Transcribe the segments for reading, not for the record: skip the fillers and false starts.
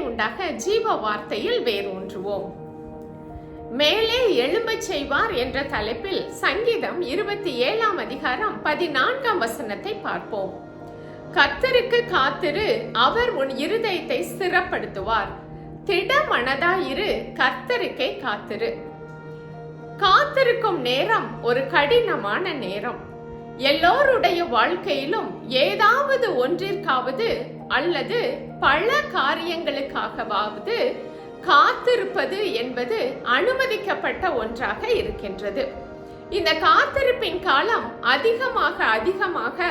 உண்டாக ஜீவ வார்த்தையில் வேரூன்றுவோம். மேலே எழும்பச் செய்வார் என்ற தலைப்பில் சங்கீதம் 27 அதிகாரம் 14 வசனத்தை பார்ப்போம். கர்த்தருக்கு காத்திரு, அவர் உன் இருதயத்தை ஸ்திரப்படுத்துவார். திடமனதாயிரு, கர்த்தருக்கே காத்திரு. காத்திருக்கும் நேரம் ஒரு கடினமான நேரம். எல்லோருடைய வாழ்க்கையிலும் ஏதாவது ஒன்றிற்காவது அல்லது பல காரியங்களுக்காகவாவது காத்திருப்பது என்பது அனுமதிக்கப்பட்ட ஒன்றாக இருக்கின்றது. இந்த காத்திருப்பின் காலம் அதிகமாக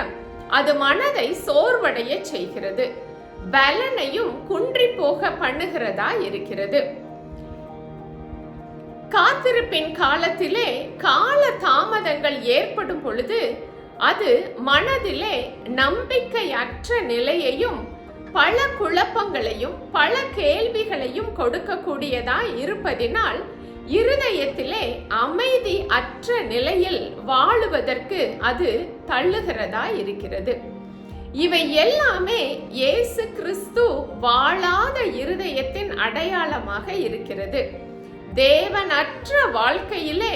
அது மனதை சோர்வடைய செய்கிறது, பலனையும் குன்றி போக பண்ணுகிறதா இருக்கிறது. காத்திருப்பின் காலத்திலே கால தாமதங்கள் ஏற்படும் பொழுது அது மனதிலே நம்பிக்கையற்ற நிலையையும் பல குழப்பங்களையும் பல கேள்விகளையும் கொடுக்கக்கூடியதாய் இருப்பதினால் இருதயத்திலே அமைதி அற்ற நிலையில் வாழுவதற்கு அது தள்ளுகிறதா இருக்கிறது. இவை எல்லாமே இயேசு கிறிஸ்து வாழாத இருதயத்தின் அடையாளமாக இருக்கிறது. தேவனற்ற வாழ்க்கையிலே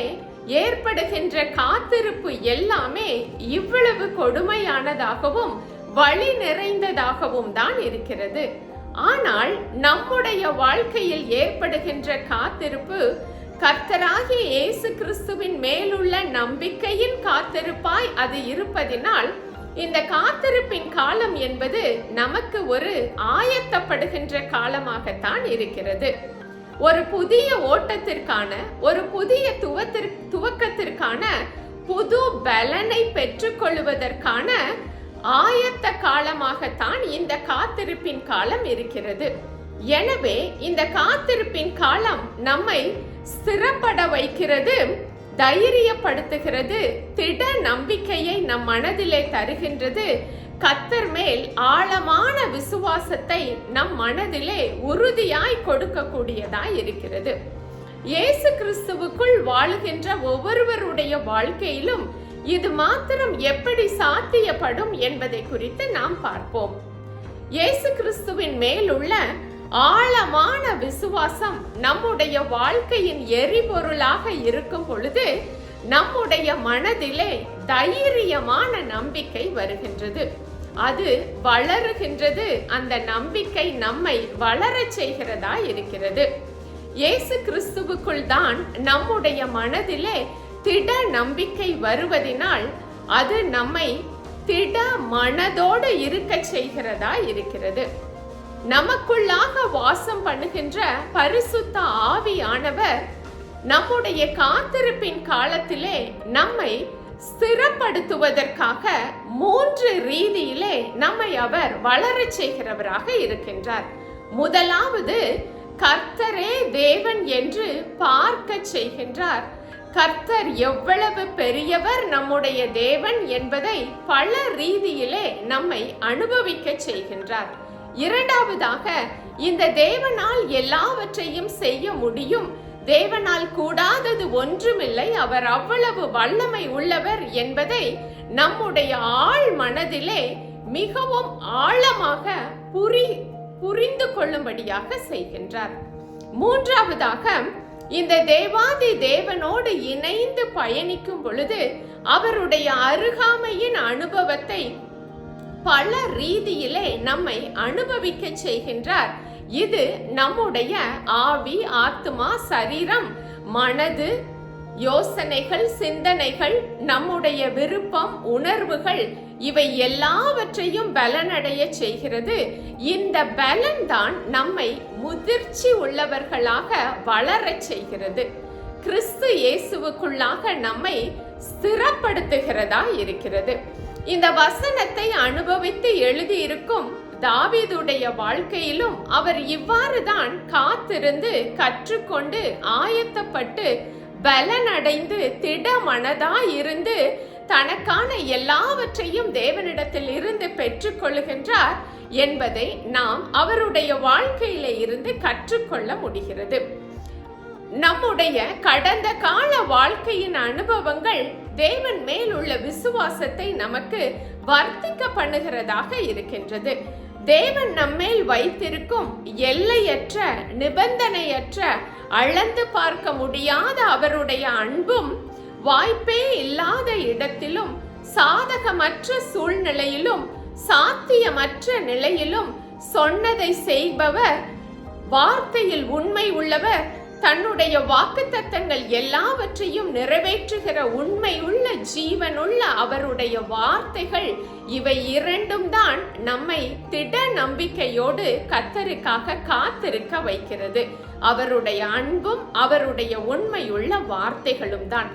ஏற்படுகின்ற காத்திருப்பு எல்லாமே இவ்வளவு கொடுமையானதாகவும் வழி நிறைந்ததாகவும் தான் இருக்கிறது. ஆனால் நம்முடைய வாழ்க்கையில் ஏற்படுகின்ற காத்திருப்பு கர்த்தராகிய இயேசு கிறிஸ்துவின் மேலுள்ள நம்பிக்கையின் காத்திருப்பாய் அது இருப்பதினால் இந்த காத்திருப்பின் காலம் என்பது நமக்கு ஒரு ஆயத்தப்படுகின்ற காலமாகத்தான் இருக்கிறது. ஒரு புதிய ஓட்டத்திற்கான, ஒரு புதிய துவக்கத்திற்கான, புது பலனை பெற்றுக்கொள்வதற்கான ஆயத்த காலமாகத்தான் இந்த காத்திருப்பின் காலம் இருக்கிறது. எனவே இந்த காத்திருப்பின் காலம் நம்மை ஸ்திரப்பட வைக்கிறது, தைரியப்படுத்துகிறது, திட நம்பிக்கையை நம் மனதிலே தருகின்றது. கர்த்தர் மேல் ஆழமான விசுவாசத்தை நம் மனதிலே உறுதியாய் கொடுக்கக்கூடியதாய் இருக்கிறது. இயேசு கிறிஸ்துவுக்குள் வாழுகின்ற ஒவ்வொருவருடைய வாழ்க்கையிலும் இது மாத்திரம் எப்படி சாத்தியப்படும் என்பதை குறித்து நாம் பார்ப்போம். இயேசு கிறிஸ்துவின் மேலுள்ள ஆழமான விசுவாசம் நம்முடைய வாழ்க்கையின் எரிபொருளாக இருக்கும் பொழுது நம்முடைய மனதிலே தைரியமான நம்பிக்கை வருகின்றது, அது வளருகின்றது. அந்த நம்பிக்கை நம்மை வளரச் செய்கிறதா இருக்கிறது. இயேசு கிறிஸ்துவுக்குள் தான் நம்முடைய மனதிலே திட நம்பிக்கை வருவதினால் அது நம்மை திட மனதோடு இருக்க செய்கிறதா இருக்கிறது. நமக்குள்ளாக வாசம் பண்ணுகின்ற பரிசுத்த ஆவியானவர் நம்முடைய காத்திருப்பின் காலத்திலே நம்மை ஸ்திரப்படுத்துவதற்காக 3 ரீதியிலே நம்மை அவர் வளரச் செய்கிறவராக இருக்கின்றார். முதலாவது, கர்த்தரே தேவன் என்று பார்க்க செய்கின்றார். கர்த்தர் எவ்வளவு பெரியவர் நம்முடைய தேவன் என்பதை பல ரீதியிலே நம்மை அனுபவிக்க செய்கின்றார். இரண்டாவதாக, இந்த தேவனால் எல்லாவற்றையும் செய்ய முடியும், தேவனால் கூடாதது ஒன்றுமில்லை, அவர் அவ்வளவு வல்லமை உள்ளவர் என்பதை நம்முடைய ஆழ் மனதிலே மிகவும் ஆழமாக புரிந்து கொள்ளும்படியாக செய்கின்றார். மூன்றாவதாக, இந்த தேவாதி தேவனோடு இணைந்து பயணிக்கும் பொழுது அவருடைய அருகாமையின் அனுபவத்தை பல ரீதியிலே நம்மை அனுபவிக்க செய்கின்றார். இது நம்முடைய ஆவி, ஆத்மா, சரீரம், மனது, யோசனைகள், சிந்தனைகள், நம்முடைய விருப்பம், உணர்வுகள், இவை எல்லாவற்றையும் பலனடைய செய்கிறது. இந்த பலன் தான் நம்மை முதிர்ச்சி உள்ளவர்களாக வளரச் செய்கிறது. கிறிஸ்து இயேசுவுக்குள்ளாக நம்மை ஸ்திரப்படுத்துகிறதா இருக்கிறது. இந்த வசனத்தை அனுபவித்து எழுதியிருக்கும் தாவீதுடைய வாழ்க்கையிலும் அவர் இவ்வாறு தான் காத்திருந்து கற்றுக்கொண்டு ஆயத்தப்பட்டு பலனடைந்து திடமனதாய் இருந்து தனக்கான எல்லாவற்றையும் தேவனிடத்தில் இருந்து பெற்றுக்கொள்ளுகின்றார் என்பதை நாம் அவருடைய வாழ்க்கையில இருந்து கற்றுக்கொள்ள முடிகிறது. நம்முடைய கடந்த கால வாழ்க்கையின் அனுபவங்கள் தேவன் மேல் உள்ள விசுவாசத்தை நமக்கு வர்த்திக்க பண்ணுகிறதாக இருக்கின்றது. தேவன் நம்மேல் வைத்திருக்கும் எல்லையற்ற, நிபந்தனையற்ற, அளந்து பார்க்க முடியாத அவருடைய அன்பும் வாய்ப்பே இல்லாத இடத்திலும், சாதகமற்ற சூழ்நிலையிலும், சாத்தியமற்ற நிலையிலும் சொன்னதை செய்பவர், வார்த்தையில் உண்மை உள்ளவர், தன்னுடைய வாக்குத்தத்தங்கள் எல்லாவற்றையும் நிறைவேற்றுகிற உண்மையுள்ள ஜீவனுள்ள அவருடைய வார்த்தைகள், இவை இரண்டும் தான் நம்மை திட நம்பிக்கையோடு கர்த்தருக்காக காத்திருக்க வைக்கிறது. அவருடைய அன்பும் அவருடைய உண்மையுள்ள வார்த்தைகளும் தான்.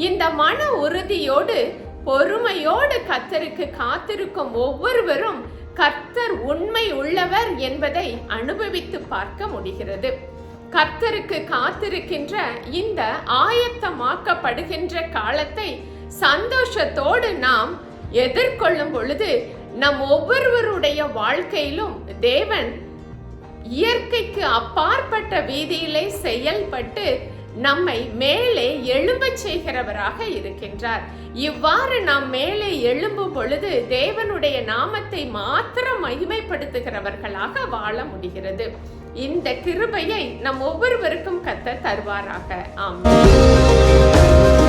இந்த மன உறுதியோடு பொறுமையோடு கர்த்தருக்கு காத்திருக்கும் ஒவ்வொருவரும் கர்த்தர் உண்மை உள்ளவர் என்பதை அனுபவித்து பார்க்க முடிகிறது. கர்த்தருக்கு காத்திருக்கின்ற இந்த ஆயத்தமாக்கப்படுகின்ற காலத்தை சந்தோஷத்தோடு நாம் எதிர்கொள்ளும் பொழுது நம் ஒவ்வொருவருடைய வாழ்க்கையிலும் தேவன் இயற்கைக்கு அப்பாற்பட்ட வீதியிலே செயல்பட்டு நம்மை மேலே எழும்பச் செய்கிறவராக இருக்கின்றார். இவ்வாறு நாம் மேலே எழும்பும் பொழுது தேவனுடைய நாமத்தை மாத்திரம் மகிமைப்படுத்துகிறவர்களாக வாழ முடிகிறது. இந்த கிருபையை நம் ஒவ்வொருவருக்கும் கர்த்தர் தருவாராக. ஆமென்.